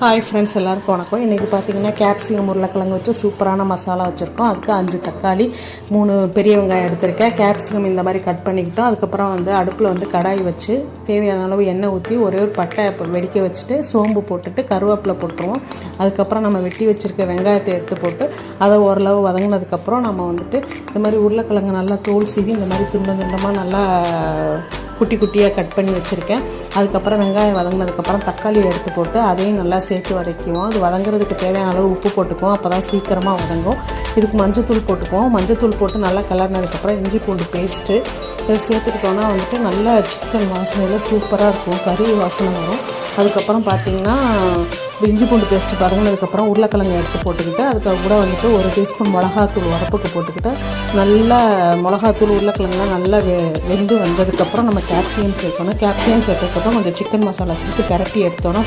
Hi friends, எல்லாருக்கும் வணக்கம். இன்றைக்கி பார்த்திங்கன்னா கேப்சிகம் உருளைக்கிழங்கு வச்சு சூப்பரான மசாலா வச்சுருக்கோம். அதுக்கு 5 தக்காளி 3 பெரிய வெங்காயம் எடுத்திருக்கேன். கேப்சிகம் இந்த மாதிரி கட் பண்ணிக்கிட்டோம். அதுக்கப்புறம் அடுப்பில் கடாய் வச்சு தேவையான அளவு எண்ணெய் ஊற்றி ஒரே ஒரு பட்டை வெடிக்க வச்சுட்டு சோம்பு போட்டுட்டு கருவேப்பிலை போட்டுருவோம். அதுக்கப்புறம் நம்ம வெட்டி வச்சுருக்க வெங்காயத்தை எடுத்து போட்டு அதை ஓரளவு வதங்கினதுக்கப்புறம் நம்ம இந்த மாதிரி உருளைக்கிழங்கு நல்லா தோல் சீவி இந்த மாதிரி துண்டமாக நல்லா குட்டி குட்டியாக கட் பண்ணி வச்சுருக்கேன். அதுக்கப்புறம் வெங்காயம் வதங்கினதுக்கப்புறம் தக்காளி எடுத்து போட்டு அதையும் நல்லா சேர்த்து வதக்குவோம். அது வதங்குறதுக்கு தேவையான அளவு உப்பு போட்டுக்குவோம். அப்போ தான் சீக்கிரமாக வதங்கும். இதுக்கு மஞ்சத்தூள் போட்டுக்குவோம். மஞ்சத்தூள் போட்டு நல்லா கிளறினதுக்கப்புறம் இஞ்சி பூண்டு பேஸ்ட்டு இதை சேர்த்துக்கிட்டோன்னா நல்லா சிக்கன் வாசனையில் சூப்பராக இருக்கும். கறி வாசனை வரும். அதுக்கப்புறம் பார்த்திங்கன்னா இஞ்சி பூண்டு பேஸ்ட்டு வதங்கினதுக்கப்புறம் உருளைக்கிழங்கு எடுத்து போட்டுக்கிட்டு அதுக்கு கூட ஒரு டீஸ்பூன் மிளகாத்தூள் உரப்புக்கு போட்டுக்கிட்டு நல்லா மிளகாத்தூள் உருளைக்கிழங்குலாம் நல்லா வெந்து வந்ததுக்கப்புறம் நம்ம கேப்சிகம் சேர்க்கணும். கேப்சிகம் சேர்த்ததுக்கப்புறம் கொஞ்சம் சிக்கன் மசாலா சேர்த்து பிரட்டி எடுத்தோன்னா